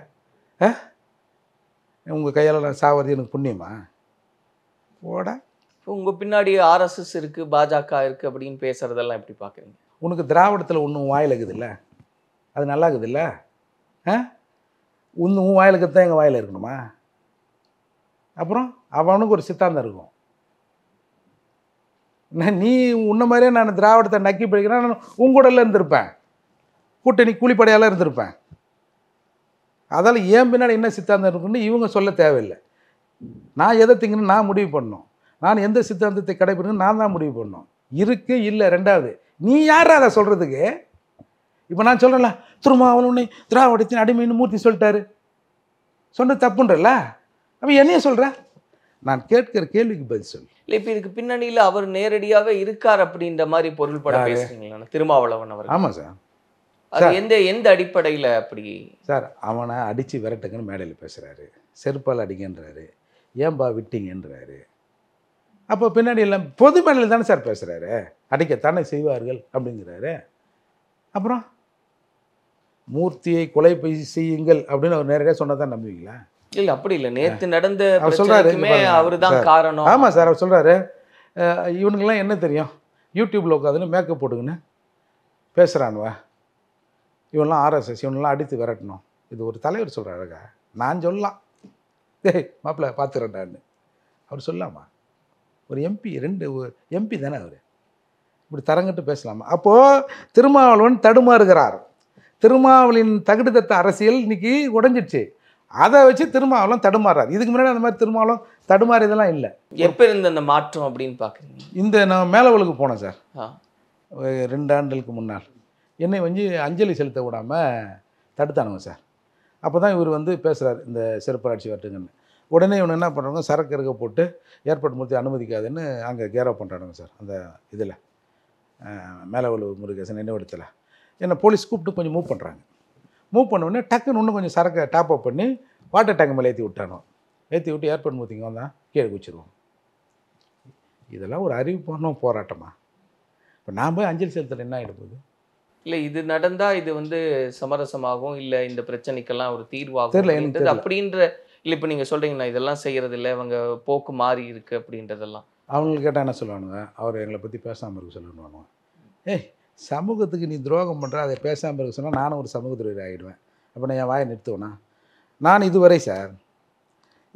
உங்கள் கையால் நான் சாவது எனக்கு புண்ணியமா? போட. இப்போ உங்கள் பின்னாடி ஆர்எஸ்எஸ் இருக்குது, பாஜக இருக்குது அப்படின்னு பேசுகிறதெல்லாம் எப்படி பார்க்குறீங்க? உனக்கு திராவிடத்தில் ஒன்றும் வாயில் இருக்குதுல்ல, அது நல்லா இருக்குதுல்ல. உன் வாயில் இருக்கிறது தான் எங்கள் வாயில் இருக்கணுமா? அப்புறம் அவனுக்கு ஒரு சித்தாந்தம் இருக்கும். நீ உன்ன மாதிரியே நான் திராவிடத்தை நக்கி பிடிக்கிறேன், நான் உங்கூடல இருந்திருப்பேன், கூட்டணி கூலிப்படையால் இருந்திருப்பேன். அதால் ஏன் பின்னாடி என்ன சித்தாந்தம் இருக்குன்னு இவங்க சொல்ல தேவையில்லை. நான் எதை திங்கன்னு நான் முடிவு பண்ணணும். நான் எந்த சித்தாந்தத்தை கடைபிடிக்கணும் நான் தான் முடிவு பண்ணணும். இருக்குது இல்லை ரெண்டாவது. நீ யார் அதை சொல்கிறதுக்கு? இப்போ நான் சொல்கிறேன்ல, திருமாவளவனை திராவிடத்தின் அடிமைன்னு மூர்த்தி சொல்லிட்டாரு, சொன்ன தப்புன்றல. அப்போ என்னைய சொல்கிற? நான் கேட்கிற கேள்விக்கு பதில் சொல்லு. இல்லை, இப்போ இதுக்கு பின்னணியில் அவர் நேரடியாக இருக்கார் அப்படின்ற மாதிரி பொருள்பட பேசுறீங்களா திருமாவளவன் அவர்? ஆமாம் சார். அது எந்த அடிப்படையில் அப்படி? சார், அவனை அடித்து விரட்டுங்கன்னு மேடையில் பேசுகிறாரு, செருப்பால் அடிங்கன்றாரு, ஏன்பா விட்டீங்கன்றாரு. அப்போ பின்னாடி எல்லாம் பொது மேடையில் தானே சார் பேசுகிறாரு, அடிக்கத்தானே செய்வார்கள் அப்படிங்கிறாரு. அப்புறம் மூர்த்தியை கொலை செய்யுங்கள் அப்படின்னு அவர் நேரடியாக சொன்னதான் நம்புவீங்களா? இல்லை, அப்படி இல்லை. நேற்று நடந்த அவர் சொல்கிறாரு, அவர் தான் காரணம். ஆமாம் சார், அவர் சொல்கிறாரு, இவனுங்கெல்லாம் என்ன தெரியும், யூடியூப்பில் உட்காந்துன்னு மேக்கப் போட்டுக்குன்னு பேசுகிறானுவா, இவனெலாம் ஆர்எஸ்எஸ், இவனெல்லாம் அடித்து விரட்டணும். இது ஒரு தலைவர் சொல்கிறாருக்கா, நான் சொல்லலாம், மாப்பிள்ளை பார்த்துக்கிறேன்டான்னு அவர் சொல்லலாமா? ஒரு எம்பி, 2 எம்பி தானே அவர், இப்படி தரங்கிட்டு பேசலாமா? அப்போது திருமாவளவன் தடுமாறுகிறார். திருமாவளின் தகுடுதத்த அரசியல் இன்னைக்கு உடைஞ்சிடுச்சு. அதை வச்சு திருமாவளவன் தடுமாறாரு. இதுக்கு முன்னாடி அந்த மாதிரி திருமாவளவன் தடுமாறியதெல்லாம் இல்லை. எப்போ இருந்த அந்த மாற்றம் அப்படின்னு பார்க்குறீங்க? இந்த நான் மேலவளுக்கு போனேன் சார், 2 ஆண்டுகளுக்கு முன்னால். என்னை வந்து அஞ்சலி செலுத்த விடாமல் தடுத்தானுங்க சார். அப்போ தான் இவர் வந்து பேசுகிறார், இந்த சிறப்பாட்சி வரட்டுங்கன்னு. உடனே இவனை என்ன பண்ணுறாங்க, சரக்கு இருக்க போட்டு ஏற்பாடு மூர்த்தி அனுமதிக்காதுன்னு அங்கே கேரவ் பண்ணுறானுங்க சார். அந்த இதில் மேலவளு முருகேசன் நினைவிடத்தில் என்னை போலீஸ் கூப்பிட்டு கொஞ்சம் மூவ் பண்ணுறாங்க. மூவ் பண்ணோடனே டக்குன்னு இன்னும் கொஞ்சம் சரக்கை டாப் அப் பண்ணி வாட்டர் டேங்க் மேலே ஏற்றி விட்டானோ. ஏற்றி விட்டு ஏற்பாடு மூர்த்திங்க வந்தால் கீழே குச்சிருவோம். இதெல்லாம் ஒரு அறிவிப்பான போராட்டமா? இப்போ நான் போய் அஞ்சலி செலுத்தல என்ன ஆகிடும்போது? இல்லை, இது நடந்தால் இது வந்து சமரசமாகும், இல்லை இந்த பிரச்சனைக்கெல்லாம் ஒரு தீர்வாகும் அப்படின்ற. இல்லை, இப்போ நீங்கள் சொல்கிறீங்கன்னா இதெல்லாம் செய்கிறது இல்லை, அவங்க போக்கு மாறி இருக்குது அப்படின்றதெல்லாம். அவங்களுக்கு கேட்டால் என்ன சொல்லுவானுங்க, அவர் எங்களை பற்றி பேசாமல் இருக்க சொல்லணுவானுங்க. சமூகத்துக்கு நீ துரோகம் பண்ணுற, அதை பேசாமல் இருக்க சொன்னால் நானும் ஒரு சமூக துரோகி ஆகிடுவேன். அப்போ நான் என் வாயை நிறுத்துவேனா? நான் இதுவரை சார்,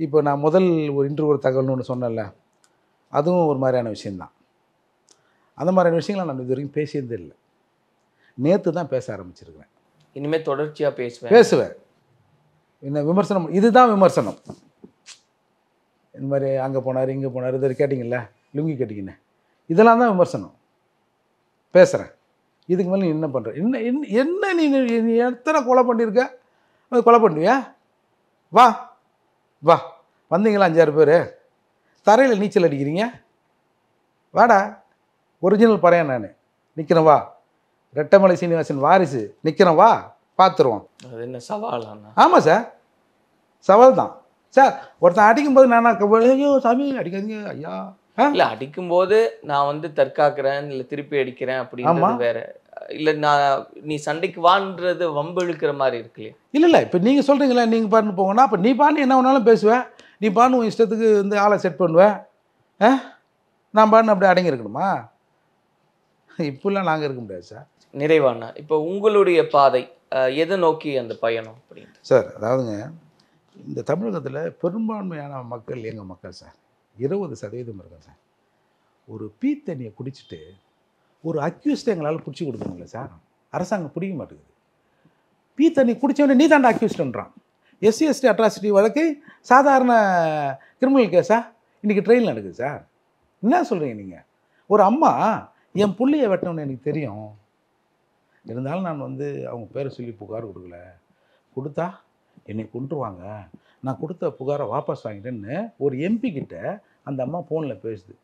இப்போ நான் முதல் ஒரு தகவல்னு ஒன்று சொன்னேன்ல, அதுவும் ஒரு மாதிரியான விஷயந்தான். அந்த மாதிரியான விஷயங்களை நான் இது வரைக்கும் பேசியதே இல்லை. நேற்று தான் பேச ஆரம்பிச்சிருக்கிறேன். இனிமேல் தொடர்ச்சியாக பேசுவேன். என்ன விமர்சனம், இதுதான் விமர்சனம். இந்த மாதிரி அங்கே போனார் இங்கே போனார் இது கேட்டிங்கல்ல, லுங்கி கேட்டிங்கன்னு, இதெல்லாம் தான் விமர்சனம். பேசுகிறேன். இதுக்கு மேலே நீ என்ன பண்ணுற, என்ன நீ எத்தனை கொலை பண்ணியிருக்க, கொலை பண்ணுவியா? வா வா, வந்தீங்களா 5-6 பேர், தரையில் நீச்சல் அடிக்கிறீங்க, வாடா, ஒரிஜினல் பறையன் நான் நிற்கிறேன், வா, ரெட்டமலை சீனிவாசன் வாரிசு நிற்கிறோம், வா பார்த்துருவோம். அது என்ன சவாலாண்ணா? ஆமாம் சார், சவால் தான் சார். ஒருத்தன் அடிக்கும்போது நான் ஐயோ சாமி அடிக்காதீங்க ஐயா. இல்லை, அடிக்கும்போது நான் வந்து தற்காக்கிறேன் இல்லை திருப்பி அடிக்கிறேன் அப்படின்றது வேற. இல்லை நீ சண்டைக்கு வான்றது வம்பு இழுக்கிற மாதிரி இருக்கு இல்லையா? இல்லை இப்போ நீங்கள் சொல்கிறீங்களா நீங்கள் பாருன்னு போங்கன்னா, அப்போ நீ பான்னு என்ன வேணாலும் பேசுவேன், நீ பான்னு உன் இஷ்டத்துக்கு வந்து ஆளை செட் பண்ணுவேன், நான் பான்னு அப்படி அடங்கி இருக்கணுமா? இப்போல்லாம் நாங்கள் இருக்க முடியாது சார். நிறைவாண்ணா, இப்போ உங்களுடைய பாதை எதை நோக்கி அந்த பயணம் அப்படின்னு? சார் அதாவதுங்க, இந்த தமிழகத்தில் பெரும்பான்மையான மக்கள் எங்கள் மக்கள் சார், 20% இருக்காங்க சார். ஒரு பீ தண்ணியை குடிச்சிட்டு ஒரு அக்யூஸ்ட் எங்களால் பிடிச்சி கொடுக்கணுங்களே சார், அரசாங்கம் பிடிக்க மாட்டேங்குது. பீ தண்ணி குடித்தவனே நீ தாண்டா அக்யூஸ்டுன்றான். எஸ்சி எஸ்டி அட்ராசிட்டி வழக்கு சாதாரண கிரிமினல் கேஸா இன்றைக்கி ட்ரெயினில் நடக்குது சார். என்ன சொல்கிறீங்க நீங்கள்? ஒரு அம்மா என் புள்ளையை வெட்டணும்னு எனக்கு தெரியும், இருந்தாலும் நான் வந்து அவங்க பேரை சொல்லி புகார் கொடுக்கல, கொடுத்தா என்னை கொண்டுருவாங்க, நான் கொடுத்த புகாரை வாபஸ் வாங்கிட்டேன்னு ஒரு எம்பி கிட்ட அந்த அம்மா ஃபோனில் பேசுது.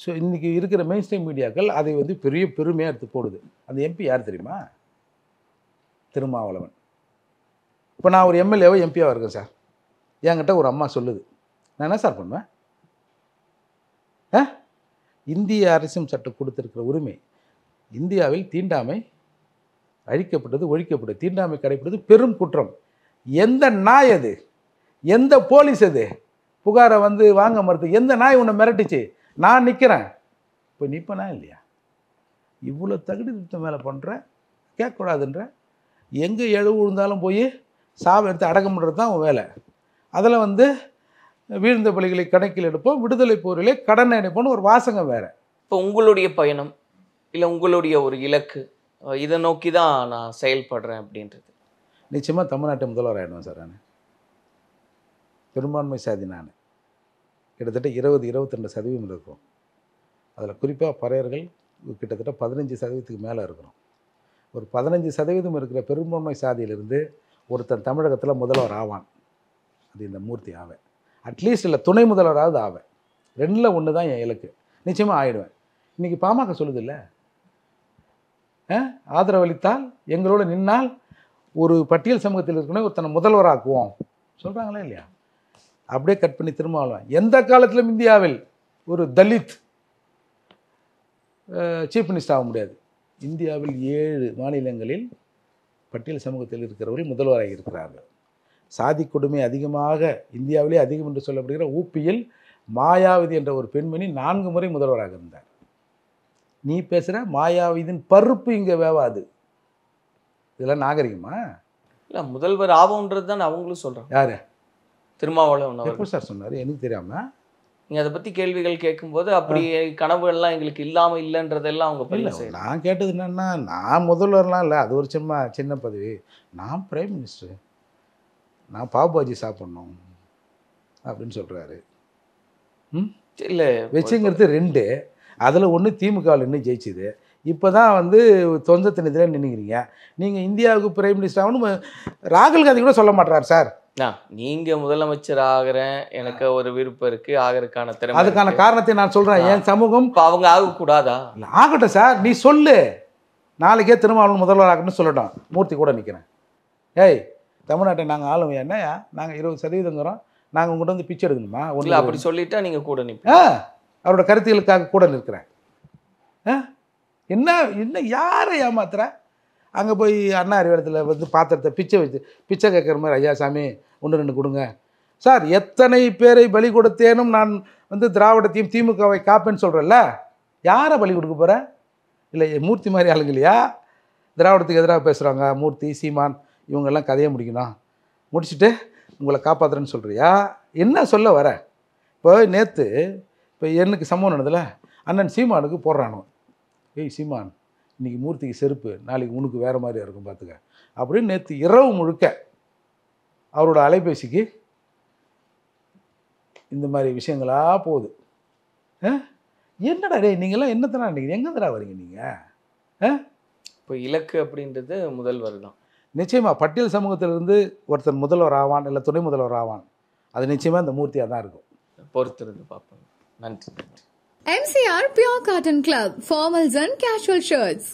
ஸோ இன்றைக்கி இருக்கிற மெயின் ஸ்ட்ரீம் மீடியாக்கள் அதை வந்து பெரிய பெருமையாக எடுத்து போடுது. அந்த எம்பி யார் தெரியுமா? திருமாவளவன். இப்போ நான் ஒரு எம்எல்ஏவோ எம்பியாக இருக்கேன் சார், என்கிட்ட ஒரு அம்மா சொல்லுது, நான் என்ன சார் பண்ணுவேன்? இந்திய அரசியல் சட்டம் கொடுத்துருக்கிற உரிமை, இந்தியாவில் தீண்டாமை அழிக்கப்பட்டது, ஒழிக்கப்பட்டது, தீண்டாமை கடைப்பிடிப்பது பெரும் குற்றம். எந்த நாய் அது, எந்த போலீஸ் அது புகாரை வந்து வாங்க மறுத்து, எந்த நாய் உன்னை மிரட்டிச்சு? நான் நிற்கிறேன், இப்போ நிற்பனா இல்லையா? இவ்வளோ தகுதி திட்டம் மேலே பண்ணுறேன், கேட்கக்கூடாதுன்ற, எங்கே எழுவு விழுந்தாலும் போய் சாவை எடுத்து அடக்கம் பண்ணுறது தான் உன் வேலை. அதில் வந்து வீழ்ந்த பலிகளை கணக்கில் எடுப்போம், விடுதலை போரிலே கடனை எடுப்போம்னு ஒரு வாசகம் வேறு. இப்போ உங்களுடைய பயணம் இல்லை உங்களுடைய ஒரு இலக்கு, இதை நோக்கி தான் நான் செயல்படுறேன் அப்படின்றது? நிச்சயமாக தமிழ்நாட்டை முதல்வர் ஆகிடுவேன் சார். நான் பெரும்பான்மை சாதி, நான் கிட்டத்தட்ட 20-22% இருக்கும். அதில் குறிப்பாக பறையர்கள் கிட்டத்தட்ட 15% மேலே இருக்கிறோம். ஒரு 15% இருக்கிற பெரும்பான்மை சாதியிலிருந்து ஒருத்தன் தமிழகத்தில் முதல்வர் ஆவான். அது இந்த மூர்த்தி ஆவேன். அட்லீஸ்ட் இல்லை துணை முதல்வராவது ஆவேன். 2ல் 1 தான் என் இலக்கு. நிச்சயமாக ஆகிடுவேன். இன்றைக்கி பாமக சொல்லுது இல்லை, ஆதரவளித்தால் எங்களோட நின்னால் ஒரு பட்டியல் சமூகத்தில் இருக்கணும் ஒருத்தனை முதல்வராக்குவோம் சொல்கிறாங்களே இல்லையா? அப்படியே கட் பண்ணி திருமாவளவன் எந்த காலத்திலும் இந்தியாவில் ஒரு தலித் சீஃப் மினிஸ்டர் ஆக முடியாது. இந்தியாவில் 7 மாநிலங்களில் பட்டியல் சமூகத்தில் இருக்கிறவர்கள் முதல்வராக இருக்கிறார்கள். சாதி கொடுமை அதிகமாக இந்தியாவிலே அதிகம் என்று சொல்லப்படுகிற ஊப்பியில் மாயாவதி என்ற ஒரு பெண்மணி 4 முறை முதல்வராக இருந்தார். நீ பேசுகிற மாயாவதியின் பருப்பு இங்கே வேவாது. இதெல்லாம் நாகரிகமா? இல்லை, முதல்வர் ஆகும்ன்றது தான் அவங்களும் சொல்கிறாங்க. யார்? திருமாவளவன் எப்போ சார் சொன்னார்? எனக்கு தெரியாமல். நீங்கள் அதை பற்றி கேள்விகள் கேட்கும்போது அப்படி கனவுகள்லாம் எங்களுக்கு இல்லாமல் இல்லைன்றதெல்லாம் அவங்க பதில் செய்யலாம். நான் கேட்டது என்னென்னா, நான் முதல்வர்லாம் இல்லை, அது ஒரு சின்ன பதவி, நான் பிரைம் மினிஸ்டர், நான் பாவ்பாஜி சாப்பிட்ணும் அப்படின்னு சொல்கிறாரு. இல்லை, வச்சுங்கிறது 2, அதில் 1 திமுகவில் இன்னும் ஜெயிச்சுது. இப்போ தான் வந்து தொந்தத்தின் இதில் நின்றுக்கிறீங்க. நீங்கள் இந்தியாவுக்கு பிரைம் மினிஸ்டர் ஆகணும் ராகுல் காந்தி கூட சொல்ல மாட்டார் சார். நீங்கள் முதலமைச்சர் ஆகிறேன், எனக்கு ஒரு விருப்பம் இருக்குது, ஆகிறதுக்கான திறமை, அதுக்கான காரணத்தை நான் சொல்கிறேன். என் சமூகம் அவங்க ஆகக்கூடாதா? இல்லை, ஆகட்டும் சார், நீ சொல்லு. நாளைக்கே திருமாவளவன் முதல்வர் ஆகணும்னு சொல்லட்டும். மூர்த்தி கூட நிற்கிறேன். ஏய், தமிழ்நாட்டை நாங்கள் ஆளும் என்னையா, நாங்கள் 20% நாங்கள் உங்கள்கிட்ட வந்து பிச்சை எடுக்கணுமா? இல்லை, அப்படி சொல்லிட்டா நீங்கள் கூட நிற்பீங்க. அவரோட கருத்துக்களுக்காக கூட நிற்கிறேன். என்ன என்ன யாரை ஏமாத்துற? அங்கே போய் அண்ணா அறிவாலயத்தில் வந்து பாத்திரத்தை பிச்சை கேட்குற மாதிரி, ஐயா சாமி 1-2 கொடுங்க சார். எத்தனை பேரை பலி கொடுத்தேனும் நான் வந்து திராவிடத்தையும் திமுகவை காப்பேன்னு சொல்கிறேன்ல, யாரை பலி கொடுக்க போகிறேன்? இல்லை மூர்த்தி மாதிரி ஆளுங்க இல்லையா திராவிடத்துக்கு எதிராக பேசுகிறாங்க? மூர்த்தி, சீமான் இவங்கெல்லாம் கதையை முடிக்கணும், முடிச்சுட்டு உங்களை காப்பாற்றுறேன்னு சொல்கிறியா? என்ன சொல்ல வர? இப்போ நேற்று எனக்கு சம்பவம் நடந்ததில்ல, அண்ணன் சீமானுக்கு போடுறானோ, ஏய் சீமான், இன்றைக்கி மூர்த்திக்கு செருப்பு, நாளைக்கு உனக்கு வேறு மாதிரி இருக்கும் பார்த்துக்க அப்படின்னு நேற்று இரவு முழுக்க அவரோட அலைபேசிக்கு இந்த மாதிரி விஷயங்களாக போகுது. என்னடா டே, நீங்கள்லாம் என்னத்தனா நினைக்கிறீங்க? எங்கேடா வரீங்க நீங்கள்? இப்போ இலக்கு அப்படின்றது முதல்வர் தான். நிச்சயமாக பட்டியல் சமூகத்திலிருந்து ஒருத்தர் முதல்வர் ஆவான், இல்லை துணை முதல்வர் ஆவான். அது நிச்சயமாக இந்த மூர்த்தியாக தான் இருக்கும். பொறுத்திருந்து பார்ப்போம். நன்றி. MCR Pure Cotton Club, formals and casual shirts.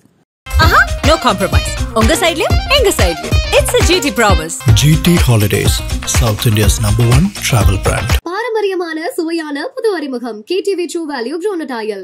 Aha! No compromise. உங்க சைடுலயும் எங்க சைடுலயும். It's a GT promise. GT Holidays, South India's #1 travel brand. பாரம்பரியமான சுவையான புது அறிமுகம் KTV True Value Grown Oil.